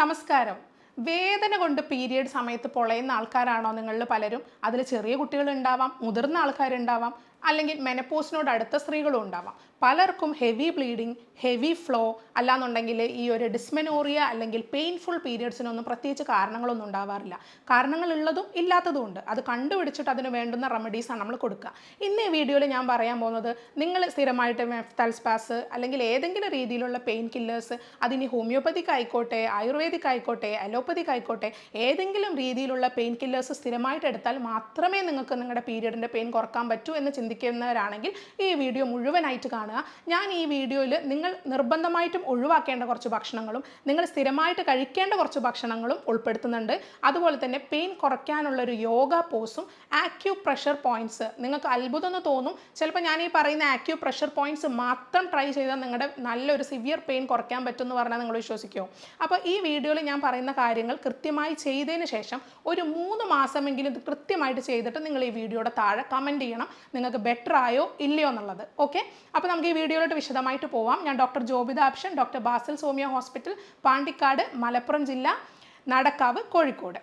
നമസ്കാരം. വേദന കൊണ്ട് പീരിയഡ് സമയത്ത് പൊളയുന്ന ആൾക്കാരാണോ നിങ്ങളിൽ പലരും? അതിൽ ചെറിയ കുട്ടികളുണ്ടാവാം, മുതിർന്ന ആൾക്കാരുണ്ടാവാം, അല്ലെങ്കിൽ മെനപ്പോസിനോട് അടുത്ത സ്ത്രീകളും ഉണ്ടാവാം. പലർക്കും ഹെവി ബ്ലീഡിങ്, ഹെവി ഫ്ലോ, അല്ലാന്നുണ്ടെങ്കിൽ ഈ ഒരു ഡിസ്മെനോറിയ അല്ലെങ്കിൽ പെയിൻഫുൾ പീരിയഡ്സിനൊന്നും പ്രത്യേകിച്ച് കാരണങ്ങളൊന്നും ഉണ്ടാവാറില്ല. കാരണങ്ങളുള്ളതും ഇല്ലാത്തതും ഉണ്ട്. അത് കണ്ടുപിടിച്ചിട്ട് അതിന് വേണ്ടുന്ന റെമഡീസാണ് നമ്മൾ കൊടുക്കുക. ഇന്ന് ഈ വീഡിയോയിൽ ഞാൻ പറയാൻ പോകുന്നത്, നിങ്ങൾ സ്ഥിരമായിട്ട് മെഫ്താൽസ്പാസ് അല്ലെങ്കിൽ ഏതെങ്കിലും രീതിയിലുള്ള പെയിൻ കില്ലേഴ്സ്, അതിനി ഹോമിയോപ്പതിക് ആയിക്കോട്ടെ, ആയുർവേദിക് ആയിക്കോട്ടെ, അലോപ്പതിക് ആയിക്കോട്ടെ, ഏതെങ്കിലും രീതിയിലുള്ള പെയിൻ കില്ലേഴ്സ് സ്ഥിരമായിട്ട് എടുത്താൽ മാത്രമേ നിങ്ങൾക്ക് നിങ്ങളുടെ പീരിയഡിൻ്റെ പെയിൻ കുറക്കാൻ പറ്റൂ എന്ന് ചിന്തിക്കുന്നവരാണെങ്കിൽ ഈ വീഡിയോ മുഴുവനായിട്ട് കാണുക. ഞാൻ ഈ വീഡിയോയിൽ നിങ്ങൾ നിർബന്ധമായിട്ടും ഒഴിവാക്കേണ്ട കുറച്ച് ഭക്ഷണങ്ങളും നിങ്ങൾ സ്ഥിരമായിട്ട് കഴിക്കേണ്ട കുറച്ച് ഭക്ഷണങ്ങളും ഉൾപ്പെടുത്തുന്നുണ്ട്. അതുപോലെ തന്നെ pain കുറയ്ക്കാനുള്ളൊരു yoga പോസും a queue pressure points. നിങ്ങൾക്ക് അത്ഭുതം എന്ന് തോന്നും, ചിലപ്പോൾ ഞാൻ ഈ പറയുന്ന ആക്യൂ പ്രഷർ പോയിന്റ്സ് മാത്രം ട്രൈ ചെയ്താൽ നിങ്ങളുടെ നല്ലൊരു സിവിയർ പെയിൻ കുറയ്ക്കാൻ പറ്റുമെന്ന് പറഞ്ഞാൽ നിങ്ങൾ വിശ്വസിക്കുമോ? അപ്പോൾ ഈ വീഡിയോയിൽ ഞാൻ പറയുന്ന കാര്യങ്ങൾ കൃത്യമായി ചെയ്തതിന് ശേഷം ഒരു 3 മാസമെങ്കിലും ഇത് കൃത്യമായിട്ട് ചെയ്തിട്ട് നിങ്ങൾ ഈ വീഡിയോയുടെ താഴെ കമൻറ്റ് ചെയ്യണം നിങ്ങൾക്ക് ബെറ്റർ ആയോ ഇല്ലയോ എന്നുള്ളത്. ഓക്കെ, അപ്പോൾ നമുക്ക് ഈ വീഡിയോയിലോട്ട് വിശദമായിട്ട് പോവാം. ഞാൻ ഡോക്ടർ ജോബിത ആപ്ഷൻ, doctor Basil Somiya hospital, Pandikkad, Malappuram ജില്ല, നടക്കാവ്, കോഴിക്കോട്.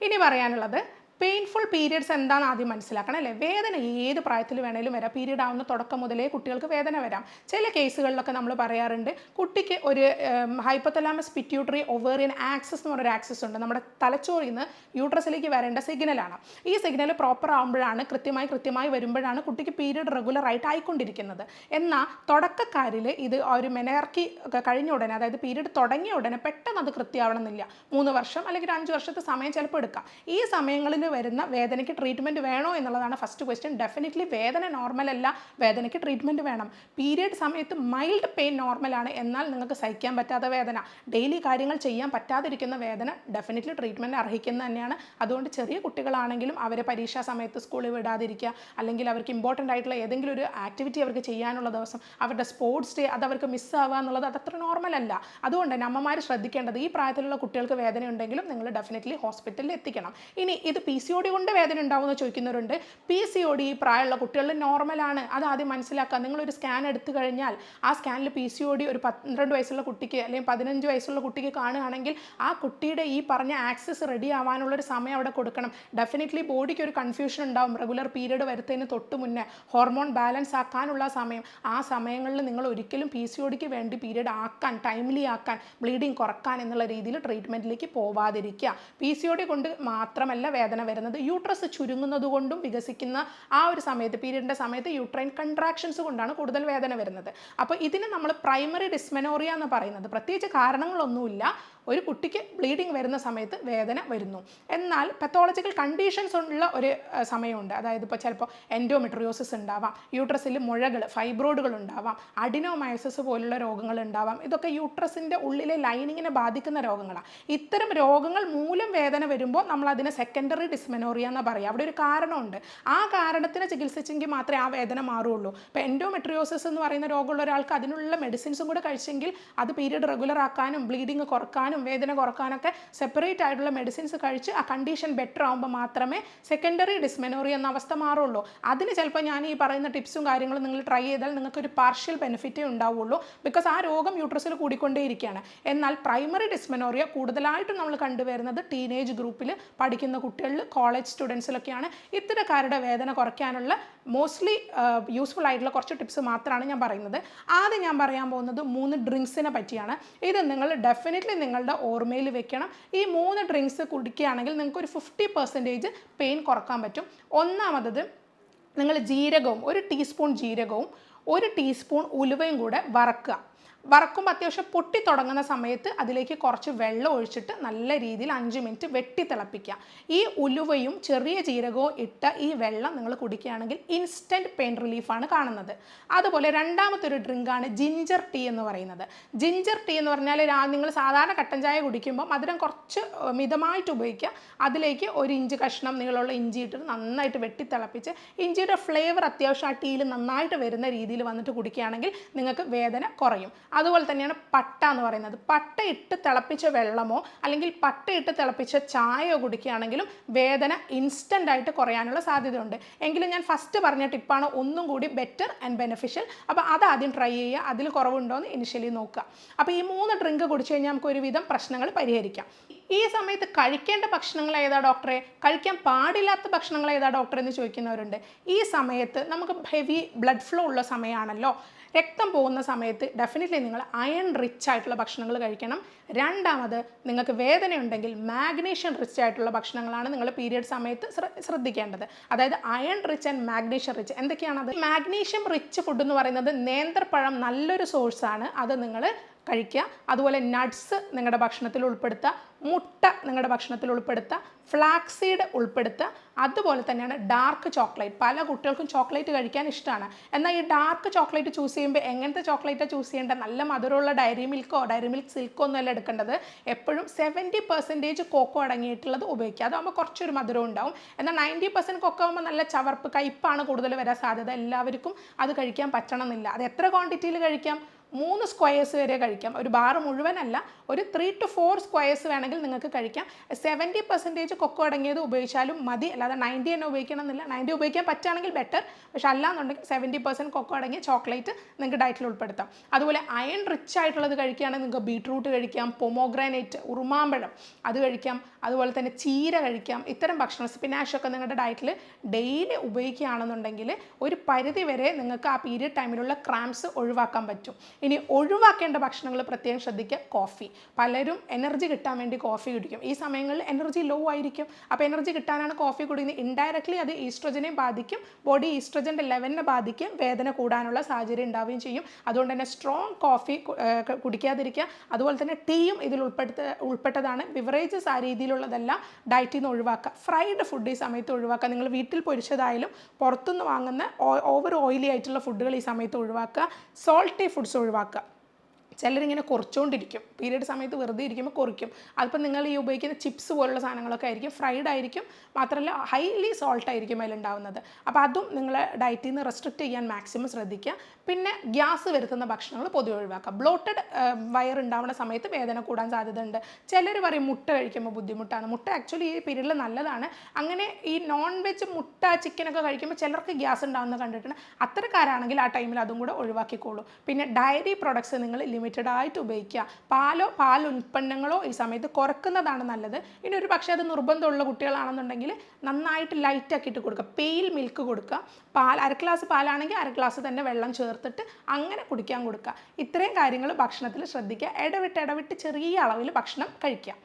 ഇനി പറയാനുള്ളത്, പെയിൻഫുൾ പീരിയഡ്സ് എന്താണെന്ന് ആദ്യം മനസ്സിലാക്കണം അല്ലേ? വേദന ഏത് പ്രായത്തിൽ വേണേലും വരാം. പീരിയഡ് ആവുന്ന തുടക്കം മുതലേ കുട്ടികൾക്ക് വേദന വരാം. ചില കേസുകളിലൊക്കെ നമ്മൾ പറയാറുണ്ട്, കുട്ടിക്ക് ഒരു ഹൈപ്പോതലാമസ് പിറ്റ്യൂട്ടറി ഒവേറിയൻ ആക്സസ് എന്ന് പറഞ്ഞൊരു ആക്സസ് ഉണ്ട്. നമ്മുടെ തലച്ചോറിൽ നിന്ന് യൂട്രസിലേക്ക് വരേണ്ട സിഗ്നലാണ്. ഈ സിഗ്നൽ പ്രോപ്പർ ആകുമ്പോഴാണ്, കൃത്യമായി വരുമ്പോഴാണ് കുട്ടിക്ക് പീരിയഡ് റെഗുലർ ആയിട്ട് ആയിക്കൊണ്ടിരിക്കുന്നത്. എന്നാൽ തുടക്കക്കാരിൽ ഇത് ഒരു മെനർക്കി കഴിഞ്ഞ ഉടനെ, അതായത് പീരിയഡ് തുടങ്ങിയ ഉടനെ പെട്ടെന്ന് അത് കൃത്യമാവണമെന്നില്ല. 3 വർഷം അല്ലെങ്കിൽ 5 വർഷത്തെ സമയം ചിലപ്പോൾ എടുക്കാം. ഈ സമയങ്ങളിൽ വരുന്ന വേദനയ്ക്ക് ട്രീറ്റ്മെൻറ്റ് വേണോ എന്നുള്ളതാണ് ഫസ്റ്റ് ക്വസ്റ്റ്യൻ. ഡെഫിനറ്റ്ലി വേദന നോർമൽ അല്ല, വേദനയ്ക്ക് ട്രീറ്റ്മെൻറ്റ് വേണം. പീരിയഡ് സമയത്ത് മൈൽഡ് പെയിൻ നോർമലാണ്, എന്നാൽ നിങ്ങൾക്ക് സഹിക്കാൻ പറ്റാത്ത വേദന, ഡെയിലി കാര്യങ്ങൾ ചെയ്യാൻ പറ്റാതിരിക്കുന്ന വേദന ഡെഫിനറ്റ്ലി ട്രീറ്റ്മെൻറ്റ് അർഹിക്കുന്നത് തന്നെയാണ്. അതുകൊണ്ട് ചെറിയ കുട്ടികളാണെങ്കിലും അവരെ പരീക്ഷാ സമയത്ത് സ്കൂളിൽ വിടാതിരിക്കുക, അല്ലെങ്കിൽ അവർക്ക് ഇമ്പോർട്ടൻ്റ് ആയിട്ടുള്ള ഏതെങ്കിലും ഒരു ആക്ടിവിറ്റി അവർക്ക് ചെയ്യാനുള്ള ദിവസം, അവരുടെ സ്പോർട്സ് ഡേ അത് അവർക്ക് മിസ്സാവുക എന്നുള്ളത് അതത്ര നോർമൽ അല്ല. അതുകൊണ്ട് തന്നെ അമ്മമാർ ശ്രദ്ധിക്കേണ്ടത്, ഈ പ്രായത്തിലുള്ള കുട്ടികൾക്ക് വേദന ഉണ്ടെങ്കിലും നിങ്ങൾ ഡെഫിനറ്റ്ലി ഹോസ്പിറ്റലിൽ എത്തിക്കണം. ഇനി ഇത് PCOD കൊണ്ട് വേദന ഉണ്ടാവുമെന്ന് ചോദിക്കുന്നവരുണ്ട്. PCOD ഈ പ്രായമുള്ള കുട്ടികളിൽ നോർമലാണ്, അത് ആദ്യം മനസ്സിലാക്കുക. നിങ്ങളൊരു സ്കാൻ എടുത്തു കഴിഞ്ഞാൽ ആ സ്കാനിൽ PCOD ഒരു 12 വയസ്സുള്ള കുട്ടിക്ക് അല്ലെങ്കിൽ 15 വയസ്സുള്ള കുട്ടിക്ക് കാണുകയാണെങ്കിൽ ആ കുട്ടിയുടെ ഈ പറഞ്ഞ ആക്സസ് റെഡി ആവാനുള്ളൊരു സമയം അവിടെ കൊടുക്കണം. ഡെഫിനറ്റ്ലി ബോഡിക്ക് ഒരു കൺഫ്യൂഷൻ ഉണ്ടാവും. റെഗുലർ പീരിയഡ് വരുന്നതിന് തൊട്ട് മുന്നേ ഹോർമോൺ ബാലൻസ് ആക്കാനുള്ള സമയം, ആ സമയങ്ങളിൽ നിങ്ങൾ ഒരിക്കലും PCODക്ക് വേണ്ടി പീരിയഡ് ആക്കാൻ, ടൈംലി ആക്കാൻ, ബ്ലീഡിങ് കുറക്കാൻ എന്നുള്ള രീതിയിൽ ട്രീറ്റ്മെൻറ്റിലേക്ക് പോവാതിരിക്കുക. PCOD കൊണ്ട് മാത്രമല്ല വേദന വരുന്നത്, യൂട്രസ് ചുരുങ്ങുന്നത് കൊണ്ടും വികസിക്കുന്ന ആ ഒരു സമയത്ത്, പീരിയഡിൻ്റെ സമയത്ത് യൂട്രൈൻ കൺട്രാക്ഷൻസ് കൊണ്ടാണ് കൂടുതൽ വേദന വരുന്നത്. അപ്പോൾ ഇതിന് നമ്മൾ പ്രൈമറി ഡിസ്മെനോറിയ എന്ന് പറയുന്നത്. പ്രത്യേകിച്ച് കാരണങ്ങളൊന്നുമില്ല, ഒരു കുട്ടിക്ക് ബ്ലീഡിങ് വരുന്ന സമയത്ത് വേദന വരുന്നു. എന്നാൽ പത്തോളജിക്കൽ കണ്ടീഷൻസ് ഉള്ള ഒരു സമയമുണ്ട്. അതായത് ഇപ്പോൾ ചിലപ്പോൾ എൻഡോമെട്രിയോസിസ് ഉണ്ടാവാം, യൂട്രസിൽ മുഴകൾ, ഫൈബ്രോയിഡുകൾ ഉണ്ടാവാം, അഡിനോമയോസിസ് പോലുള്ള രോഗങ്ങൾ ഉണ്ടാവാം. ഇതൊക്കെ യൂട്രസിൻ്റെ ഉള്ളിലെ ലൈനിങ്ങിനെ ബാധിക്കുന്ന രോഗങ്ങളാണ്. ഇത്തരം രോഗങ്ങൾ മൂലം വേദന വരുമ്പോൾ നമ്മൾ അതിനെ സെക്കൻഡറി ഡിസ്മെനോറിയ എന്ന് പറയുക. അവിടെ ഒരു കാരണമുണ്ട്, ആ കാരണത്തിന് ചികിത്സിച്ചെങ്കിൽ മാത്രമേ ആ വേദന മാറുള്ളൂ. ഇപ്പോൾ എൻഡോമെട്രിയോസിസ് എന്ന് പറയുന്ന രോഗമുള്ള ഒരാൾക്ക് അതിനുള്ള മെഡിസിൻസും കൂടെ കഴിച്ചെങ്കിൽ അത് പീരിയഡ് റെഗുലർ ആക്കാനും ബ്ലീഡിങ് കുറക്കാനും വേദന കുറക്കാനൊക്കെ സെപ്പറേറ്റ് ആയിട്ടുള്ള മെഡിസിൻസ് കഴിച്ച് ആ കണ്ടീഷൻ ബെറ്റർ ആകുമ്പോൾ മാത്രമേ സെക്കൻഡറി ഡിസ്മെനോറിയ എന്ന അവസ്ഥ മാറുള്ളൂ. അതിന് ചിലപ്പോൾ ഞാൻ ഈ പറയുന്ന ടിപ്സും കാര്യങ്ങളും നിങ്ങൾ ട്രൈ ചെയ്താൽ നിങ്ങൾക്കൊരു പാർഷ്യൽ ബെനിഫിറ്റേ ഉണ്ടാവുള്ളൂ. ബിക്കോസ് ആ രോഗം യൂട്രസിൽ കൂടിക്കൊണ്ടേയിരിക്കുകയാണ്. എന്നാൽ പ്രൈമറി ഡിസ്മെനോറിയ കൂടുതലായിട്ടും നമ്മൾ കണ്ടുവരുന്നത് ടീനേജ് ഗ്രൂപ്പിൽ പഠിക്കുന്ന കുട്ടികളിൽ, കോളേജ് സ്റ്റുഡൻസിലൊക്കെയാണ്. ഇത്തരക്കാരുടെ വേദന കുറയ്ക്കാനുള്ള മോസ്റ്റ്ലി യൂസ്ഫുൾ ആയിട്ടുള്ള കുറച്ച് ടിപ്സ് മാത്രമാണ് ഞാൻ പറയുന്നത്. ആദ്യം ഞാൻ പറയാൻ പോകുന്നത് 3 ഡ്രിങ്ക്സിനെ പറ്റിയാണ്. ഇത് നിങ്ങൾ ഡെഫിനറ്റ്ലി നിങ്ങളുടെ ഓർമ്മയിൽ വെക്കണം. ഈ 3 ഡ്രിങ്ക്സ് കുടിക്കുകയാണെങ്കിൽ നിങ്ങൾക്ക് ഒരു 50% പെയിൻ കുറക്കാൻ പറ്റും. ഒന്നാമത്, നിങ്ങൾ ജീരകവും, 1 ടീസ്പൂൺ ജീരകവും 1 ടീസ്പൂൺ ഉലുവയും കൂടെ വറക്കുക. വറക്കുമ്പോൾ അത്യാവശ്യം പൊട്ടി തുടങ്ങുന്ന സമയത്ത് അതിലേക്ക് കുറച്ച് വെള്ളം ഒഴിച്ചിട്ട് നല്ല രീതിയിൽ 5 മിനിറ്റ് വെട്ടി തിളപ്പിക്കുക. ഈ ഉലുവയും ചെറിയ ജീരകവും ഇട്ട ഈ വെള്ളം നിങ്ങൾ കുടിക്കുകയാണെങ്കിൽ ഇൻസ്റ്റൻറ്റ് പെയിൻ റിലീഫാണ് കാണുന്നത്. അതുപോലെ രണ്ടാമത്തൊരു ഡ്രിങ്കാണ് ജിഞ്ചർ ടീ എന്ന് പറയുന്നത്. ജിഞ്ചർ ടീ എന്ന് പറഞ്ഞാൽ നിങ്ങൾ സാധാരണ കട്ടൻ ചായ കുടിക്കുമ്പോൾ മധുരം കുറച്ച് മിതമായിട്ട് ഉപയോഗിക്കുക. അതിലേക്ക് 1 ഇഞ്ച് കഷ്ണം നീളമുള്ള ഇഞ്ചി ഇട്ടിട്ട് നന്നായിട്ട് വെട്ടി തിളപ്പിച്ച്, ഇഞ്ചിയുടെ ഫ്ലേവർ അത്യാവശ്യം ആ ടീയിൽ നന്നായിട്ട് വരുന്ന രീതിയിൽ വന്നിട്ട് കുടിക്കുകയാണെങ്കിൽ നിങ്ങൾക്ക് വേദന കുറയും. അതുപോലെ തന്നെയാണ് പട്ട എന്ന് പറയുന്നത്. പട്ട ഇട്ട് തിളപ്പിച്ച വെള്ളമോ അല്ലെങ്കിൽ പട്ട ഇട്ട് തിളപ്പിച്ച ചായയോ കുടിക്കുകയാണെങ്കിലും വേദന ഇൻസ്റ്റൻ്റ് ആയിട്ട് കുറയാനുള്ള സാധ്യതയുണ്ട്. എങ്കിലും ഞാൻ ഫസ്റ്റ് പറഞ്ഞ ടിപ്പാണ് ഒന്നും കൂടി ബെറ്റർ ആൻഡ് ബെനിഫിഷ്യൽ. അപ്പോൾ അതാദ്യം ട്രൈ ചെയ്യുക, അതിൽ കുറവുണ്ടോ എന്ന് ഇനിഷ്യലി നോക്കുക. അപ്പോൾ ഈ 3 ഡ്രിങ്ക് കുടിച്ചു കഴിഞ്ഞാൽ നമുക്ക് ഒരുവിധം പ്രശ്നങ്ങൾ പരിഹരിക്കാം. ഈ സമയത്ത് കഴിക്കേണ്ട ഭക്ഷണങ്ങൾ ഏതാ ഡോക്ടറെ, കഴിക്കാൻ പാടില്ലാത്ത ഭക്ഷണങ്ങൾ ഏതാ ഡോക്ടറെ എന്ന് ചോദിക്കുന്നവരുണ്ട്. ഈ സമയത്ത് നമുക്ക് ഹെവി ബ്ലഡ് ഫ്ലോ ഉള്ള സമയമാണല്ലോ, രക്തം പോകുന്ന സമയത്ത് ഡെഫിനറ്റ്ലി നിങ്ങൾ അയൺ റിച്ച് ആയിട്ടുള്ള ഭക്ഷണങ്ങൾ കഴിക്കണം. രണ്ടാമത്, നിങ്ങൾക്ക് വേദനയുണ്ടെങ്കിൽ മാഗ്നീഷ്യം റിച്ച് ആയിട്ടുള്ള ഭക്ഷണങ്ങളാണ് നിങ്ങൾ പീരിയഡ് സമയത്ത് ശ്രദ്ധിക്കേണ്ടത്. അതായത് iron rich and magnesium rich. എന്തൊക്കെയാണത്? മാഗ്നീഷ്യം റിച്ച് ഫുഡ് എന്ന് പറയുന്നത് നേന്ത്രപ്പഴം നല്ലൊരു സോഴ്സാണ്, അത് നിങ്ങൾ കഴിക്കുക. അതുപോലെ നട്ട്സ് നിങ്ങളുടെ ഭക്ഷണത്തിൽ ഉൾപ്പെടുത്തുക, മുട്ട നിങ്ങളുടെ ഭക്ഷണത്തിൽ ഉൾപ്പെടുത്തുക, ഫ്ലാക്സീഡ് ഉൾപ്പെടുത്തുക. അതുപോലെ തന്നെയാണ് ഡാർക്ക് ചോക്ലേറ്റ്. പല കുട്ടികൾക്കും ചോക്ലേറ്റ് കഴിക്കാൻ ഇഷ്ടമാണ്. എന്നാൽ ഈ ഡാർക്ക് ചോക്ലേറ്റ് ചൂസ് ചെയ്യുമ്പോൾ എങ്ങനത്തെ ചോക്ലേറ്റാണ് ചൂസ് ചെയ്യേണ്ടത്? നല്ല മധുരമുള്ള ഡയറി മിൽക്കോ ഡയറി മിൽക്ക് സിൽക്കോ ഒന്നുമല്ല എടുക്കേണ്ടത്. എപ്പോഴും 70% കൊക്കോ അടങ്ങിയിട്ടുള്ളത് ഉപയോഗിക്കുക. അതാകുമ്പോൾ കുറച്ചൊരു മധുരം ഉണ്ടാവും. എന്നാൽ 90% കൊക്കോ ആകുമ്പോൾ നല്ല ചവർപ്പ് കയ്പ്പാണ് കൂടുതൽ വരാൻ സാധ്യത. എല്ലാവർക്കും അത് കഴിക്കാൻ പറ്റണമെന്നില്ല. അത് എത്ര ക്വാണ്ടിറ്റിയിൽ കഴിക്കാം? 3 സ്ക്വയേഴ്സ് വരെ കഴിക്കാം. ഒരു ബാർ മുഴുവനല്ല, ഒരു 3 to 4 സ്ക്വയേഴ്സ് വേണമെങ്കിൽ നിങ്ങൾക്ക് കഴിക്കാം. 70% കൊക്കോ അടങ്ങിയത് ഉപയോഗിച്ചാലും മതി, അല്ലാതെ 90 തന്നെ ഉപയോഗിക്കണം എന്നില്ല. 90 ഉപയോഗിക്കാൻ പറ്റുകയാണെങ്കിൽ ബെറ്റർ, പക്ഷെ അല്ലാന്നുണ്ടെങ്കിൽ 70% കൊക്കോ അടങ്ങിയ ചോക്ലേറ്റ് നിങ്ങൾക്ക് ഡയറ്റിൽ ഉൾപ്പെടുത്താം. അതുപോലെ അയൺ റിച്ച് ആയിട്ടുള്ളത് കഴിക്കുകയാണെങ്കിൽ നിങ്ങൾക്ക് ബീട്രൂട്ട് കഴിക്കാം, പൊമോഗ്രാനൈറ്റ് ഉറുമാമ്പഴം അത് കഴിക്കാം, അതുപോലെ തന്നെ ചീര കഴിക്കാം. ഇത്തരം ഭക്ഷണം സ്പിനാഷൊക്കെ നിങ്ങളുടെ ഡയറ്റിൽ ഡെയിലി ഉപയോഗിക്കുകയാണെന്നുണ്ടെങ്കിൽ ഒരു പരിധി വരെ നിങ്ങൾക്ക് ആ പീരിയഡ് ടൈമിലുള്ള ക്രാംസ് ഒഴിവാക്കാൻ പറ്റും. ഇനി ഒഴിവാക്കേണ്ട ഭക്ഷണങ്ങൾ പ്രത്യേകം ശ്രദ്ധിക്കുക. കോഫി. പലരും എനർജി കിട്ടാൻ വേണ്ടി കോഫി കുടിക്കും. ഈ സമയങ്ങളിൽ എനർജി ലോ ആയിരിക്കും. അപ്പോൾ എനർജി കിട്ടാനാണ് കോഫി കുടിക്കുന്നത്. ഇൻഡയറക്ട്ലി അത് ഈസ്ട്രജനെ ബാധിക്കും, ബോഡി ഈസ്ട്രജൻ്റെ ലെവലിനെ ബാധിക്കും, വേദന കൂടാനുള്ള സാഹചര്യം ഉണ്ടാവുകയും ചെയ്യും. അതുകൊണ്ട് തന്നെ സ്ട്രോങ് കോഫി കുടിക്കാതിരിക്കുക. അതുപോലെ തന്നെ ടീയും ഇതിൽ ഉൾപ്പെട്ടതാണ്. ബിവറേജസ് ആ രീതിയിലുള്ളതെല്ലാം ഡയറ്റിൽ നിന്ന് ഒഴിവാക്കുക. ഫ്രൈഡ് ഫുഡ് ഈ സമയത്ത് ഒഴിവാക്കുക. നിങ്ങൾ വീട്ടിൽ പൊരിച്ചതായാലും പുറത്തുനിന്ന് വാങ്ങുന്ന ഓവർ ഓയിലി ആയിട്ടുള്ള ഫുഡുകൾ ഈ സമയത്ത് ഒഴിവാക്കുക. സോൾട്ടി ഫുഡ്സ് ഒഴിവാക്കുക. ചിലരിങ്ങനെ കുറച്ചുകൊണ്ടിരിക്കും, പീരിയഡ് സമയത്ത് വെറുതെ ഇരിക്കുമ്പോൾ കുറയ്ക്കും. അതിപ്പോൾ നിങ്ങൾ ഈ ഉപയോഗിക്കുന്ന ചിപ്സ് പോലുള്ള സാധനങ്ങളൊക്കെ ആയിരിക്കും, ഫ്രൈഡ് ആയിരിക്കും, മാത്രമല്ല ഹൈലി സോൾട്ട് ആയിരിക്കും അതിലുണ്ടാവുന്നത്. അപ്പോൾ അതും നിങ്ങൾ ഡയറ്റിൽ നിന്ന് റെസ്ട്രിക്റ്റ് ചെയ്യാൻ മാക്സിമം ശ്രദ്ധിക്കുക. പിന്നെ ഗ്യാസ് വരുത്തുന്ന ഭക്ഷണങ്ങൾ പൊതുവെ ഒഴിവാക്കുക. ബ്ലോട്ടഡ് വയറുണ്ടാവുന്ന സമയത്ത് വേദന കൂടാൻ സാധ്യതയുണ്ട്. ചിലർ പറയും മുട്ട കഴിക്കുമ്പോൾ ബുദ്ധിമുട്ടാണ്. മുട്ട ആക്ച്വലി ഈ പീരിയഡിൽ നല്ലതാണ്. അങ്ങനെ ഈ നോൺ വെജ് മുട്ട ചിക്കനൊക്കെ കഴിക്കുമ്പോൾ ചിലർക്ക് ഗ്യാസ് ഉണ്ടാവുന്നത് കണ്ടിട്ടുണ്ട്. അത്തരക്കാരാണെങ്കിൽ ആ ടൈമിൽ അതും കൂടെ ഒഴിവാക്കിക്കോളൂ. പിന്നെ ഡയറി പ്രൊഡക്ട്സ് നിങ്ങൾ ലിമിറ്റഡ് ആയിട്ട് ഉപയോഗിക്കുക. പാൽ ഉൽപ്പന്നങ്ങളോ ഈ സമയത്ത് കുറക്കുന്നതാണ് നല്ലത്. ഇനി ഒരു പക്ഷേ അത് നിർബന്ധമുള്ള കുട്ടികളാണെന്നുണ്ടെങ്കിൽ നന്നായിട്ട് ലൈറ്റ് ആക്കിയിട്ട് കൊടുക്കുക. പെയിൽ മിൽക്ക് കൊടുക്കുക. അര ഗ്ലാസ് പാലാണെങ്കിൽ അര ഗ്ലാസ് തന്നെ വെള്ളം ചേർത്തിട്ട് അങ്ങനെ കുടിക്കാൻ കൊടുക്കുക. ഇത്രയും കാര്യങ്ങൾ ഭക്ഷണത്തിൽ ശ്രദ്ധിക്കുക. ഇടവിട്ട് ചെറിയ അളവിൽ ഭക്ഷണം കഴിക്കുക.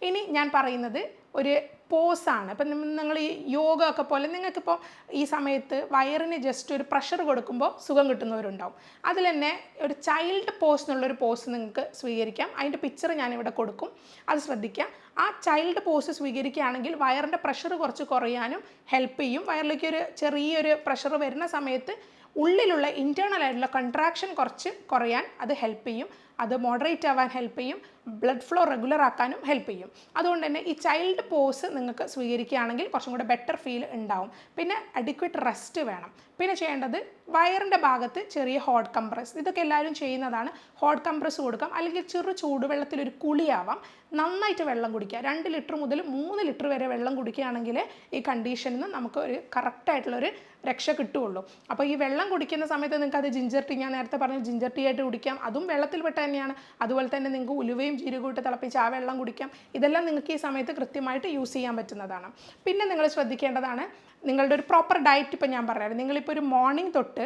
ഇനി ഞാൻ പറയുന്നത് ഒരു പോസാണ്. ഇപ്പം നിങ്ങൾ ഈ യോഗ ഒക്കെ പോലെ നിങ്ങൾക്കിപ്പോൾ ഈ സമയത്ത് വയറിന് ജസ്റ്റ് ഒരു പ്രഷർ കൊടുക്കുമ്പോൾ സുഖം കിട്ടുന്നവരുണ്ടാവും. അതിൽ തന്നെ ഒരു ചൈൽഡ് പോസ് എന്നുള്ളൊരു പോസ് നിങ്ങൾക്ക് സ്വീകരിക്കാം. അതിൻ്റെ പിക്ചർ ഞാനിവിടെ കൊടുക്കും, അത് ശ്രദ്ധിക്കുക. ആ ചൈൽഡ് പോസ് സ്വീകരിക്കുകയാണെങ്കിൽ വയറിൻ്റെ പ്രഷർ കുറച്ച് കുറയാനും ഹെൽപ്പ് ചെയ്യും. വയറിലേക്ക് ഒരു ചെറിയൊരു പ്രഷർ വരുന്ന സമയത്ത് ഉള്ളിലുള്ള ഇൻറ്റേർണൽ ആയിട്ടുള്ള കൺട്രാക്ഷൻ കുറച്ച് കുറയാൻ അത് ഹെൽപ്പ് ചെയ്യും. അത് മോഡറേറ്റ് ആവാൻ ഹെൽപ്പ് ചെയ്യും. ബ്ലഡ് ഫ്ലോ റെഗുലർ ആക്കാനും ഹെൽപ്പ് ചെയ്യും. അതുകൊണ്ട് തന്നെ ഈ ചൈൽഡ് പോസ് നിങ്ങൾക്ക് സ്വീകരിക്കുകയാണെങ്കിൽ കുറച്ചും കൂടെ ബെറ്റർ ഫീൽ ഉണ്ടാവും. പിന്നെ അഡിക്വേറ്റ് റെസ്റ്റ് വേണം. പിന്നെ ചെയ്യേണ്ടത് വയറിൻ്റെ ഭാഗത്ത് ചെറിയ ഹോട്ട് കംപ്രസ്, ഇതൊക്കെ എല്ലാവരും ചെയ്യുന്നതാണ്. ഹോട്ട് കംപ്രസ് കൊടുക്കാം, അല്ലെങ്കിൽ ചെറു ചൂടുവെള്ളത്തിൽ ഒരു കുളിയാവാം. നന്നായിട്ട് വെള്ളം കുടിക്കുക. 2 ലിറ്റർ മുതൽ 3 ലിറ്റർ വരെ വെള്ളം കുടിക്കുകയാണെങ്കിൽ ഈ കണ്ടീഷനിൽ നിന്ന് നമുക്ക് ഒരു കറക്റ്റായിട്ടുള്ളൊരു രക്ഷ കിട്ടുകയുള്ളൂ. അപ്പോൾ ഈ വെള്ളം കുടിക്കുന്ന സമയത്ത് നിങ്ങൾക്ക് അത് ജിഞ്ചർ ടീ, ഞാൻ നേരത്തെ പറഞ്ഞ ജിഞ്ചർ ടീ ആയിട്ട് കുടിക്കാം, അതും വെള്ളത്തിൽപ്പെട്ട തന്നെയാണ്. അതുപോലെ തന്നെ നിങ്ങൾക്ക് ഉലുവയും ജീരകവും ഇട്ട് തിളപ്പിച്ച് ആ വെള്ളം കുടിക്കാം. ഇതെല്ലാം നിങ്ങൾക്ക് ഈ സമയത്ത് കൃത്യമായിട്ട് യൂസ് ചെയ്യാൻ പറ്റുന്നതാണ്. പിന്നെ നിങ്ങൾ ശ്രദ്ധിക്കേണ്ടതാണ് നിങ്ങളുടെ ഒരു പ്രോപ്പർ ഡയറ്റ്. ഇപ്പോൾ ഞാൻ പറയാറ്, നിങ്ങളിപ്പോൾ ഒരു മോർണിംഗ് തൊട്ട്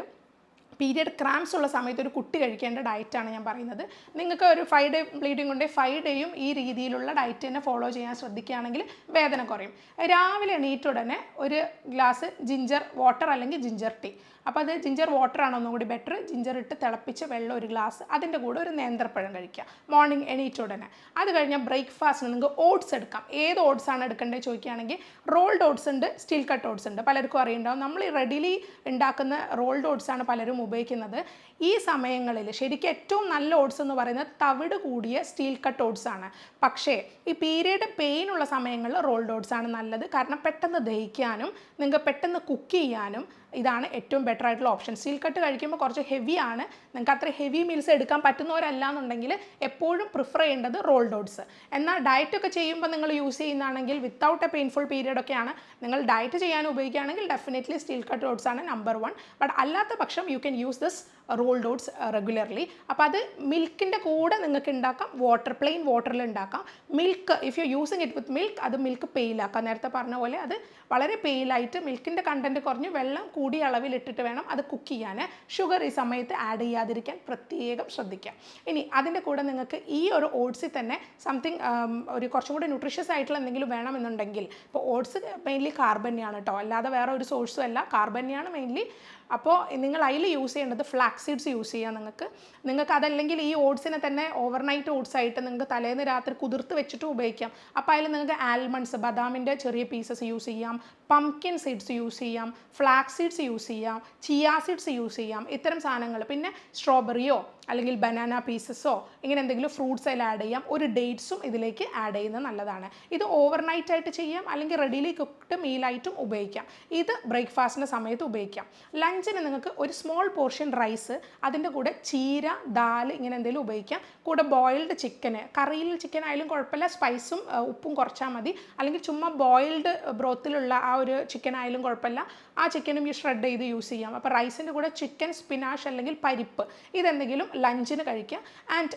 പീരിയഡ് ക്രാംസ് ഉള്ള സമയത്ത് ഒരു കുട്ടി കഴിക്കേണ്ട ഡയറ്റാണ് ഞാൻ പറയുന്നത്. നിങ്ങൾക്ക് ഒരു 5 ഡേ ബ്ലീഡിംഗ് കൊണ്ട് 5 ഡേയും ഈ രീതിയിലുള്ള ഡയറ്റ് തന്നെ ഫോളോ ചെയ്യാൻ ശ്രദ്ധിക്കുകയാണെങ്കിൽ വേദന കുറയും. രാവിലെ എണീറ്റ ഉടനെ ഒരു ഗ്ലാസ് ജിഞ്ചർ വാട്ടർ അല്ലെങ്കിൽ ജിഞ്ചർ ടീ. അപ്പോൾ അത് ജിഞ്ചർ വാട്ടറാണ് ഒന്നും കൂടി ബെറ്റർ. ജിഞ്ചർ ഇട്ട് തിളപ്പിച്ച് വെള്ളം ഒരു ഗ്ലാസ്, അതിൻ്റെ കൂടെ ഒരു നേന്ത്രപ്പഴം കഴിക്കുക മോർണിംഗ് എണീറ്റ ഉടനെ. അത് കഴിഞ്ഞാൽ ബ്രേക്ക്ഫാസ്റ്റിന് നിങ്ങൾക്ക് ഓട്സ് എടുക്കാം. ഏത് ഓട്സാണ് എടുക്കേണ്ടത് ചോദിക്കുകയാണെങ്കിൽ റോൾഡ് ഓട്സ് ഉണ്ട്, സ്റ്റീൽ കട്ട് ഓട്സ് ഉണ്ട്. പലർക്കും അറിയുണ്ടാവും. നമ്മൾ റെഡിലി ഉണ്ടാക്കുന്ന റോൾഡ് ഓട്സാണ് പലരും ഉപയോഗിക്കുന്നത്. ഈ സമയങ്ങളിൽ ശരിക്കും ഏറ്റവും നല്ല ഓട്സ് എന്ന് പറയുന്നത് തവിട് കൂടിയ സ്റ്റീൽ കട്ട് ഓട്സ് ആണ്. പക്ഷേ ഈ പീരിയഡ് പെയിൻ ഉള്ള സമയങ്ങളിൽ റോൾഡ് ഓട്സ് ആണ് നല്ലത്. കാരണം പെട്ടെന്ന് ദഹിക്കാനും നിങ്ങൾക്ക് പെട്ടെന്ന് കുക്ക് ചെയ്യാനും ഇതാണ് ഏറ്റവും ബെറ്റർ ആയിട്ടുള്ള ഓപ്ഷൻ. സ്റ്റീൽ കട്ട് കഴിക്കുമ്പോൾ കുറച്ച് ഹെവിയാണ്, നിങ്ങൾക്ക് അത്ര ഹെവി മീൽസ് എടുക്കാൻ പറ്റുന്നവരല്ല എന്നുണ്ടെങ്കിൽ എപ്പോഴും പ്രിഫർ ചെയ്യേണ്ടത് റോൾഡ് ഓട്സ്. എന്നാൽ ഡയറ്റൊക്കെ ചെയ്യുമ്പോൾ നിങ്ങൾ യൂസ് ചെയ്യുന്നതാണെങ്കിൽ വിത്തൗട്ട് എ പെയിൻഫുൾ പീരിയഡ് ഒക്കെയാണ് നിങ്ങൾ ഡയറ്റ് ചെയ്യാൻ ഉപയോഗിക്കുകയാണെങ്കിൽ ഡെഫിനറ്റ്ലി സ്റ്റീൽ കട്ട് ഓട്സ് ആണ് നമ്പർ 1. ബട്ട് അല്ലാത്ത പക്ഷം you can use this rolled oats regularly. അപ്പോൾ അത് മിൽക്കിൻ്റെ കൂടെ നിങ്ങൾക്ക് ഉണ്ടാക്കാം, പ്ലെയിൻ വാട്ടറിൽ ഉണ്ടാക്കാം. Milk if you using it with milk, അത് മിൽക്ക് പെയിലാക്കാം. നേരത്തെ പറഞ്ഞ പോലെ അത് വളരെ പെയിലായിട്ട് മിൽക്കിൻ്റെ കണ്ടൻറ്റ് കുറഞ്ഞ് വെള്ളം കൂടിയ അളവിൽ ഇട്ടിട്ട് വേണം അത് കുക്ക് ചെയ്യാൻ. ഷുഗർ ഈ സമയത്ത് ആഡ് ചെയ്യാതിരിക്കാൻ പ്രത്യേകം ശ്രദ്ധിക്കാം. ഇനി അതിൻ്റെ കൂടെ നിങ്ങൾക്ക് ഈ ഒരു ഓട്സിൽ തന്നെ സംതിങ് ഒരു കുറച്ചും കൂടി ന്യൂട്രീഷ്യസ് ആയിട്ടുള്ള എന്തെങ്കിലും വേണമെന്നുണ്ടെങ്കിൽ, ഇപ്പോൾ ഓട്സ് മെയിൻലി കാർബ് തന്നെയാണ് കേട്ടോ, അല്ലാതെ വേറെ ഒരു സോഴ്സും അല്ല, കാർബ് തന്നെയാണ് മെയിൻലി. അപ്പോൾ നിങ്ങൾ അതിൽ യൂസ് ചെയ്യേണ്ടത് ഫ്ലാക്സ് സീഡ്സ് യൂസ് ചെയ്യാം. നിങ്ങൾക്ക് അതല്ലെങ്കിൽ ഈ ഓട്സിനെ തന്നെ ഓവർനൈറ്റ് ഓട്സ് ആയിട്ട് നിങ്ങൾക്ക് തലേന്ന് രാത്രി കുതിർത്ത് വെച്ചിട്ട് ഉപയോഗിക്കാം. അപ്പോൾ അതിൽ നിങ്ങൾക്ക് ആൽമണ്ട്സ്, ബദാമിൻ്റെ ചെറിയ പീസസ് യൂസ് ചെയ്യാം, പംകിൻ സീഡ്സ് യൂസ് ചെയ്യാം, ഫ്ലാക്സ് സീഡ്സ് യൂസ് ചെയ്യാം, ചിയ സീഡ്സ് യൂസ് ചെയ്യാം, ഇത്തരം സാധനങ്ങൾ. പിന്നെ സ്ട്രോബെറിയോ അല്ലെങ്കിൽ ബനാന പീസസോ ഇങ്ങനെ എന്തെങ്കിലും ഫ്രൂട്ട്സ് അതിൽ ആഡ് ചെയ്യാം. ഒരു ഡേറ്റ്സും ഇതിലേക്ക് ആഡ് ചെയ്യുന്നത് നല്ലതാണ്. ഇത് ഓവർനൈറ്റ് ആയിട്ട് ചെയ്യാം, അല്ലെങ്കിൽ റെഡിലി കുക്ക്ഡ് മീലായിട്ടും ഉപയോഗിക്കാം. ഇത് ബ്രേക്ക്ഫാസ്റ്റിൻ്റെ സമയത്ത് ഉപയോഗിക്കാം. ലഞ്ചിന് നിങ്ങൾക്ക് ഒരു സ്മോൾ പോർഷൻ റൈസ്, അതിൻ്റെ കൂടെ ചീര, ദാൽ ഇങ്ങനെ എന്തെങ്കിലും ഉപയോഗിക്കാം. കൂടെ ബോയിൽഡ് ചിക്കന്, കറിയിൽ ചിക്കൻ ആയാലും കുഴപ്പമില്ല, സ്പൈസും ഉപ്പും കുറച്ചാൽ മതി. അല്ലെങ്കിൽ ചുമ്മാ ബോയിൽഡ് ബ്രോത്തിലുള്ള ആ ഒരു ചിക്കൻ ആയാലും കുഴപ്പമില്ല, ആ ചിക്കനും ഈ ഷ്രെഡ് ചെയ്ത് യൂസ് ചെയ്യാം. അപ്പോൾ റൈസിൻ്റെ കൂടെ ചിക്കൻ, സ്പിനാഷ് അല്ലെങ്കിൽ പരിപ്പ് ഇതെന്തെങ്കിലും ലഞ്ചിന് കഴിക്കുക. ആൻഡ്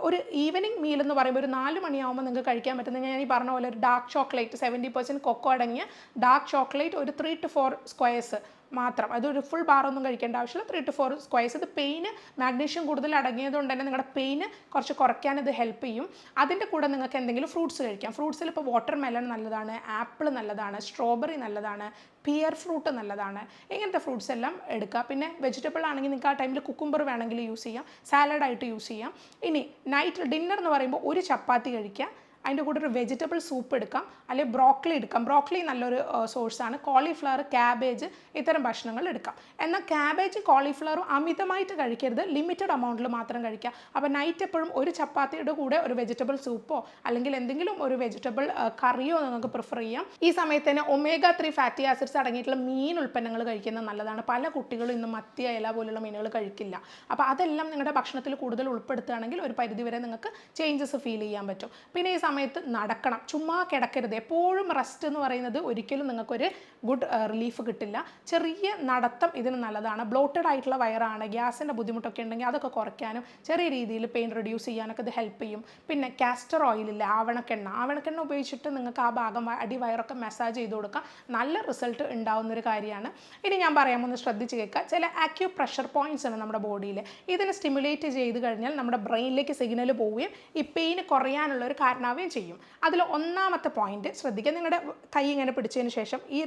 ഒരു ഈവനിങ് മീൽ എന്ന് പറയുമ്പോൾ ഒരു 4 മണിയാകുമ്പോൾ നിങ്ങൾക്ക് കഴിക്കാൻ പറ്റുന്ന, ഞാൻ ഈ പറഞ്ഞ പോലെ ഒരു ഡാർക്ക് ചോക്ലേറ്റ് 70% കൊക്കോ അടങ്ങിയ ഡാർക്ക് ചോക്ലേറ്റ് ഒരു 3 to 4 സ്ക്വയർസ് മാത്രം, അതൊരു ഫുൾ ബാറൊന്നും കഴിക്കേണ്ട ആവശ്യമില്ല, 3 to 4 സ്ക്വയർസ്. ഇത് പെയിന് മാഗ്നീഷ്യം കൂടുതൽ അടങ്ങിയതുകൊണ്ട് തന്നെ നിങ്ങളുടെ പെയിന് കുറച്ച് കുറയ്ക്കാൻ ഇത് ഹെൽപ്പ് ചെയ്യും. അതിൻ്റെ കൂടെ നിങ്ങൾക്ക് എന്തെങ്കിലും ഫ്രൂട്ട്സ് കഴിക്കാം. ഫ്രൂട്ട്സിൽ ഇപ്പോൾ വാട്ടർ മെലൺ നല്ലതാണ്, ആപ്പിൾ നല്ലതാണ്, സ്ട്രോബെറി നല്ലതാണ്, പിയർ ഫ്രൂട്ട് നല്ലതാണ്. ഇങ്ങനത്തെ ഫ്രൂട്ട്സ് എല്ലാം എടുക്കുക. പിന്നെ വെജിറ്റബിൾ ആണെങ്കിൽ നിങ്ങൾക്ക് ആ ടൈമിൽ കുക്കുംബർ വേണമെങ്കിൽ യൂസ് ചെയ്യാം, സാലഡായിട്ട് യൂസ് ചെയ്യാം. ഇനി നൈറ്റ് ഡിന്നർ എന്ന് പറയുമ്പോൾ ഒരു ചപ്പാത്തി കഴിക്കുക, അതിൻ്റെ കൂടെ ഒരു വെജിറ്റബിൾ സൂപ്പ് എടുക്കാം, അല്ലെങ്കിൽ ബ്രോക്കലി എടുക്കാം. ബ്രോക്കലി നല്ലൊരു സോഴ്സാണ്. കോളിഫ്ലവർ, ക്യാബേജ് ഇത്തരം ഭക്ഷണങ്ങൾ എടുക്കാം. എന്നാൽ ക്യാബേജ്, കോളിഫ്ലവറും അമിതമായിട്ട് കഴിക്കരുത്, ലിമിറ്റഡ് എമൗണ്ടിൽ മാത്രം കഴിക്കുക. അപ്പോൾ നൈറ്റ് എപ്പോഴും ഒരു ചപ്പാത്തിയുടെ കൂടെ ഒരു വെജിറ്റബിൾ സൂപ്പോ അല്ലെങ്കിൽ എന്തെങ്കിലും ഒരു വെജിറ്റബിൾ കറിയോ നിങ്ങൾക്ക് പ്രിഫർ ചെയ്യാം. ഈ സമയത്ത് തന്നെ omega-3 ഫാറ്റി ആസിഡ്സ് അടങ്ങിയിട്ടുള്ള മീൻ ഉൽപ്പന്നങ്ങൾ കഴിക്കുന്നത് നല്ലതാണ്. പല കുട്ടികളും ഇന്ന് മത്തി, അയല പോലുള്ള മീനുകൾ കഴിക്കില്ല. അപ്പോൾ അതെല്ലാം നിങ്ങളുടെ ഭക്ഷണത്തിൽ കൂടുതൽ ഉൾപ്പെടുത്തുകയാണെങ്കിൽ ഒരു പരിധിവരെ നിങ്ങൾക്ക് ചേഞ്ചസ് ഫീൽ ചെയ്യാൻ പറ്റും. പിന്നെ ഈ സമയത്ത് നടക്കണം, ചുമ്മാ കിടക്കരുത്. എപ്പോഴും റെസ്റ്റ് എന്ന് പറയുന്നത് ഒരിക്കലും നിങ്ങൾക്കൊരു ഗുഡ് റിലീഫ് കിട്ടില്ല. ചെറിയ നടത്തം ഇതിന് നല്ലതാണ്. ബ്ലോട്ടഡ് ആയിട്ടുള്ള വയറാണ്, ഗ്യാസിൻ്റെ ബുദ്ധിമുട്ടൊക്കെ ഉണ്ടെങ്കിൽ അതൊക്കെ കുറയ്ക്കാനും ചെറിയ രീതിയിൽ പെയിൻ റെഡ്യൂസ് ചെയ്യാനൊക്കെ ഇത് ഹെൽപ്പ് ചെയ്യും. പിന്നെ കാസ്റ്റർ ഓയിലില്ല, ആവണക്കെണ്ണ ഉപയോഗിച്ചിട്ട് നിങ്ങൾക്ക് ആ ഭാഗം അടിവയറൊക്കെ മസാജ് ചെയ്ത് കൊടുക്കാം, നല്ല റിസൾട്ട് ഉണ്ടാവുന്നൊരു കാര്യമാണ്. ഇനി ഞാൻ പറയാമൊന്ന് ശ്രദ്ധിച്ച് കേൾക്കുക. ചില ആക്യൂ പ്രഷർ പോയിന്റ്സ് ആണ് നമ്മുടെ ബോഡിയിൽ. ഇതിനെ സ്റ്റിമുലേറ്റ് ചെയ്ത് കഴിഞ്ഞാൽ നമ്മുടെ ബ്രെയിനിലേക്ക് സിഗ്നൽ പോവുകയും ഈ പെയിന് കുറയാനുള്ള ഒരു കാരണമാവുകയും ചെയ്യും. അതിൽ ഒന്നാമത്തെ പോയിന്റ് ശ്രദ്ധിക്കുക. നിങ്ങളുടെ കൈ ഇങ്ങനെ പിടിച്ചതിന് ശേഷം ഈ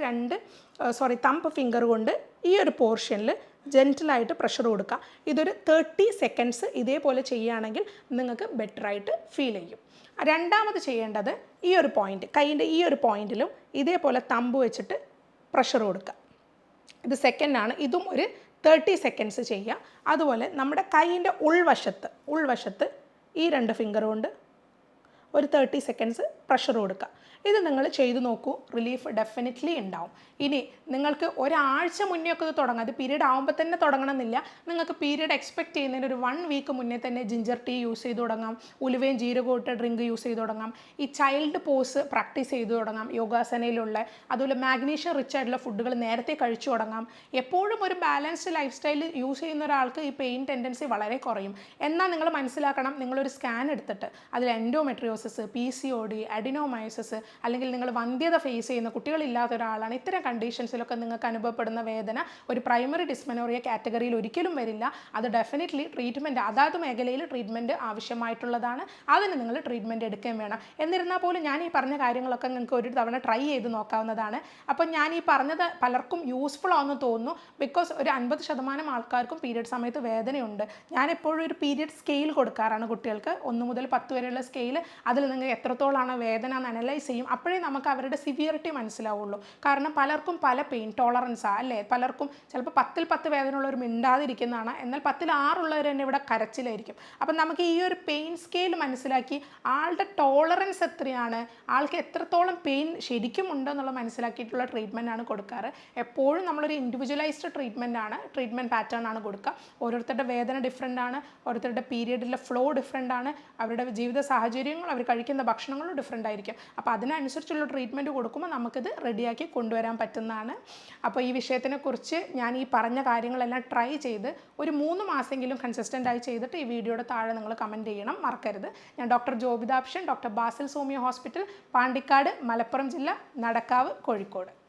തമ്പ് ഫിംഗർ കൊണ്ട് ഈ ഒരു പോർഷനിൽ ജെൻറ്റിലായിട്ട് പ്രഷർ കൊടുക്കുക. ഇതൊരു 30 സെക്കൻഡ്സ് ഇതേപോലെ ചെയ്യുകയാണെങ്കിൽ നിങ്ങൾക്ക് ബെറ്ററായിട്ട് ഫീൽ ചെയ്യും. രണ്ടാമത് ചെയ്യേണ്ടത് ഈ ഒരു പോയിന്റ്, കൈയിൻ്റെ ഈ ഒരു പോയിന്റിലും ഇതേപോലെ തമ്പ് വെച്ചിട്ട് പ്രഷർ കൊടുക്കുക. ഇത് സെക്കൻഡാണ്. ഇതും ഒരു 30 സെക്കൻഡ്സ് ചെയ്യുക. അതുപോലെ നമ്മുടെ കൈയിൻ്റെ ഉൾവശത്ത് ഈ 2 ഫിംഗർ കൊണ്ട് ഒരു 30 സെക്കൻഡ്സ് പ്രഷർ കൊടുക്കുക. ഇത് നിങ്ങൾ ചെയ്തു നോക്കൂ, റിലീഫ് ഡെഫിനറ്റ്ലി ഉണ്ടാവും. ഇനി നിങ്ങൾക്ക് ഒരാഴ്ച മുന്നേ ഒക്കെ ഇത് തുടങ്ങാം. അത് പീരീഡ് ആകുമ്പോൾ തന്നെ തുടങ്ങണമെന്നില്ല. നിങ്ങൾക്ക് പീരീഡ് എക്സ്പെക്ട് ചെയ്യുന്നതിന് ഒരു 1 വീക്ക് മുന്നേ തന്നെ ജിഞ്ചർ ടീ യൂസ് ചെയ്ത് തുടങ്ങാം, ഉലുവയും ജീരകവും ഇട്ട ഡ്രിങ്ക് യൂസ് ചെയ്ത് തുടങ്ങാം, ഈ ചൈൽഡ് പോസ് പ്രാക്ടീസ് ചെയ്ത് തുടങ്ങാം, യോഗാസനയിലുള്ള. അതുപോലെ മാഗ്നീഷ്യം റിച്ച് ആയിട്ടുള്ള ഫുഡുകൾ നേരത്തെ കഴിച്ചു തുടങ്ങാം. എപ്പോഴും ഒരു ബാലൻസ്ഡ് ലൈഫ് സ്റ്റൈൽ യൂസ് ചെയ്യുന്ന ഒരാൾക്ക് ഈ പെയിൻ ടെൻഡൻസി വളരെ കുറയും. എന്നാൽ നിങ്ങൾ മനസ്സിലാക്കണം, നിങ്ങളൊരു സ്കാൻ എടുത്തിട്ട് അതിൽ എൻഡോമെട്രിയോസിസ്, PCOD, അഡിനോമയോസിസ് അല്ലെങ്കിൽ നിങ്ങൾ വന്ധ്യത ഫേസ് ചെയ്യുന്ന കുട്ടികളില്ലാത്ത ഒരാളാണ്, ഇത്തരം കണ്ടീഷൻസിലൊക്കെ നിങ്ങൾക്ക് അനുഭവപ്പെടുന്ന വേദന ഒരു പ്രൈമറി ഡിസ്മെനോറിയ കാറ്റഗറിയിൽ ഒരിക്കലും വരില്ല. അത് ഡെഫിനറ്റ്ലി ട്രീറ്റ്മെൻറ്റ്, അതാത് മേഖലയിൽ ട്രീറ്റ്മെൻറ്റ് ആവശ്യമായിട്ടുള്ളതാണ്. അതിന് നിങ്ങൾ ട്രീറ്റ്മെൻറ്റ് എടുക്കുകയും വേണം. എന്നിരുന്നാൽ പോലും ഞാൻ ഈ പറഞ്ഞ കാര്യങ്ങളൊക്കെ നിങ്ങൾക്ക് ഒരു തവണ ട്രൈ ചെയ്ത് നോക്കാവുന്നതാണ്. അപ്പം ഞാൻ ഈ പറഞ്ഞത് പലർക്കും യൂസ്ഫുൾ ആണെന്ന് തോന്നുന്നു. ബിക്കോസ് ഒരു 50% ആൾക്കാർക്കും പീരിയഡ് സമയത്ത് വേദനയുണ്ട്. ഞാൻ എപ്പോഴും ഒരു പീരിയഡ് സ്കെയിൽ കൊടുക്കാറാണ് കുട്ടികൾക്ക്, 1 മുതൽ 10 വരെയുള്ള സ്കെയിൽ. അതിൽ നിങ്ങൾ എത്രത്തോളമാണ് വേദന എന്ന് അനലൈസ് ചെയ്യും. ചെയ്യും. അപ്പോഴേ നമുക്ക് അവരുടെ സിവിയറിറ്റി മനസ്സിലാവുള്ളൂ. കാരണം പലർക്കും പല പെയിൻ ടോളറൻസാണ് അല്ലേ. പലർക്കും ചിലപ്പോൾ 10ൽ 10 വേദനയുള്ളവർ മിണ്ടാതിരിക്കുന്നതാണ്, എന്നാൽ 10ൽ 6 ഉള്ളവർ തന്നെ ഇവിടെ കരച്ചിലായിരിക്കും. അപ്പം നമുക്ക് ഈ ഒരു പെയിൻ സ്കെയിൽ മനസ്സിലാക്കി ആളുടെ ടോളറൻസ് എത്രയാണ്, ആൾക്ക് എത്രത്തോളം പെയിൻ ശരിക്കും ഉണ്ടെന്നുള്ളത് മനസ്സിലാക്കിയിട്ടുള്ള ട്രീറ്റ്മെൻ്റ് ആണ് കൊടുക്കാറ്. എപ്പോഴും നമ്മളൊരു ഇൻഡിവിജ്വലൈസ്ഡ് ട്രീറ്റ്മെൻറ്റ് പാറ്റേൺ ആണ് കൊടുക്കുക. ഓരോരുത്തരുടെ വേദന ഡിഫറെൻ്റ് ആണ്, ഓരോരുത്തരുടെ പീരിയഡിലെ ഫ്ലോ ഡിഫറെൻ്റ് ആണ്, അവരുടെ ജീവിത സാഹചര്യങ്ങൾ, അവർ കഴിക്കുന്ന ഭക്ഷണങ്ങളും ഡിഫറെൻ്റ് ആയിരിക്കും. അപ്പോൾ അതിനനുസരിച്ചുള്ള ട്രീറ്റ്മെൻറ്റ് കൊടുക്കുമ്പോൾ നമുക്കിത് റെഡിയാക്കി കൊണ്ടുവരാൻ പറ്റുന്നതാണ്. അപ്പോൾ ഈ വിഷയത്തിനെക്കുറിച്ച് ഞാൻ ഈ പറഞ്ഞ കാര്യങ്ങളെല്ലാം ട്രൈ ചെയ്ത് ഒരു 3 മാസമെങ്കിലും കൺസിസ്റ്റൻ്റ് ആയി ചെയ്തിട്ട് ഈ വീഡിയോയുടെ താഴെ നിങ്ങൾ കമൻറ്റ് ചെയ്യണം, മറക്കരുത്. ഞാൻ ഡോക്ടർ ജോബിതാപ്ഷൻ, ഡോക്ടർ ബാസിൽ സോമിയോ ഹോസ്പിറ്റൽ, പാണ്ടിക്കാട്, മലപ്പുറം ജില്ല, നടക്കാവ്, കോഴിക്കോട്.